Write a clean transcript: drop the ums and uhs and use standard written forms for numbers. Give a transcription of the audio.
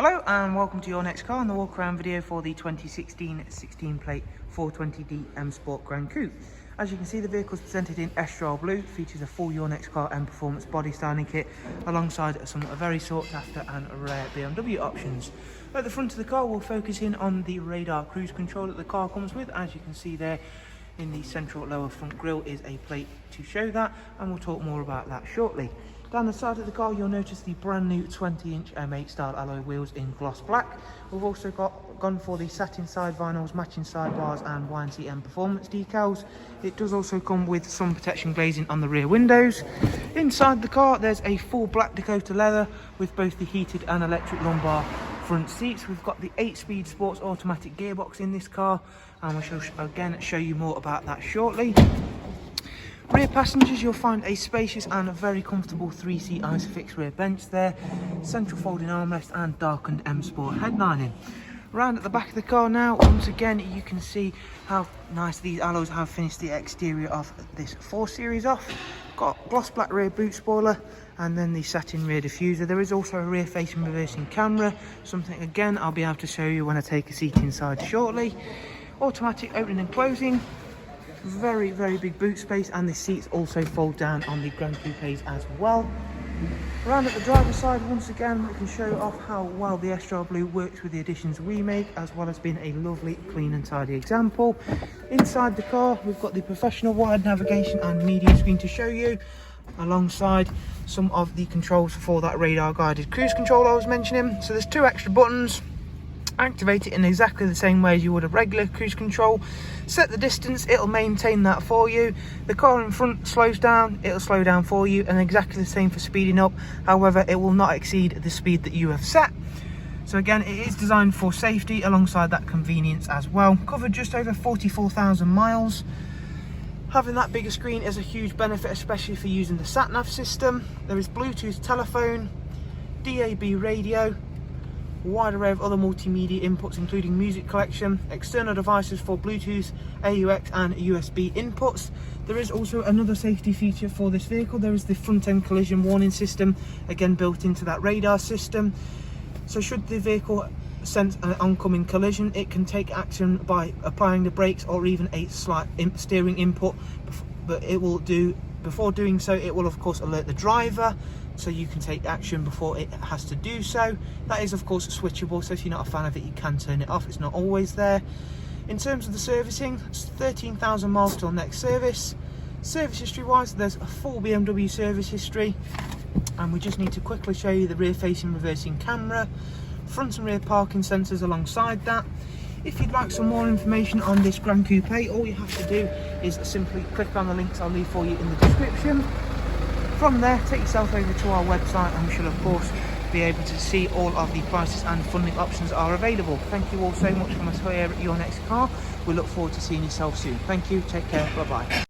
Hello and welcome to your next car on the Walkaround video for the 2016 16 plate 420D M Sport Gran Coupe. As you can see, the vehicle is presented in Estrel Blue, features a full Your Next Car and Performance body styling kit alongside some very sought after and rare BMW options. At the front of the car, we'll focus in on the radar cruise control that the car comes with. As you can see there in the central lower front grille is a plate to show that, and we'll talk more about that shortly. Down the side of the car, you'll notice the brand new 20-inch M8 style alloy wheels in gloss black. We've also gone for the satin side vinyls, matching sidebars and YNC Mperformance decals. It does also come with some protection glazing on the rear windows. Inside the car, there's a full black Dakota leather with both the heated and electric lumbar front seats. We've got the 8-speed sports automatic gearbox in this car, and we shall again show you more about that shortly. Rear passengers, you'll find a spacious and a very comfortable 3-seat ISOFIX rear bench there, central folding armrest and darkened M Sport headlining. Round at the back of the car now, once again you can see how nice these alloys have finished the exterior of this 4 Series off. Got gloss black rear boot spoiler and then the satin rear diffuser. There is also a rear facing reversing camera, something again I'll be able to show you when I take a seat inside shortly. Automatic opening and closing. Very big boot space, and the seats also fold down on the Gran Coupes as well. Around at the driver's side, once again we can show off how well the Estrel Blue works with the additions we make, as well as being a lovely clean and tidy example. Inside the car we've got the professional wide navigation and media screen to show you, alongside some of the controls for that radar guided cruise control I was mentioning. So there's 2 extra buttons. Activate it in exactly the same way as you would a regular cruise control. Set the distance, it'll maintain that for you. The car in front slows down, it'll slow down for you, and exactly the same for speeding up. However, it will not exceed the speed that you have set. So again, it is designed for safety alongside that convenience as well. Covered just over 44,000 miles. Having that bigger screen is a huge benefit, especially for using the sat-nav system. There is Bluetooth telephone, DAB radio, wide array of other multimedia inputs including music collection, external devices for Bluetooth, AUX and USB inputs. There is also another safety feature for this vehicle. There is the front end collision warning system, again built into that radar system. So should the vehicle sense an oncoming collision, it can take action by applying the brakes or even a slight steering input, but it will do, before doing so it will of course alert the driver, so you can take action before it has to do so. That is of course switchable, so if you're not a fan of it you can turn it off, it's not always there. In terms of the servicing, it's 13,000 miles till next service. Service history wise, there's a full BMW service history, and we just need to quickly show you the rear facing reversing camera, front and rear parking sensors alongside that. If you'd like some more information on this Gran Coupe, all you have to do is simply click on the links I'll leave for you in the description. From there, take yourself over to our website, and we shall of course be able to see all of the prices and funding options that are available. Thank you all so much from us here at Your Next Car. We look forward to seeing yourself soon. Thank you, take care, bye bye.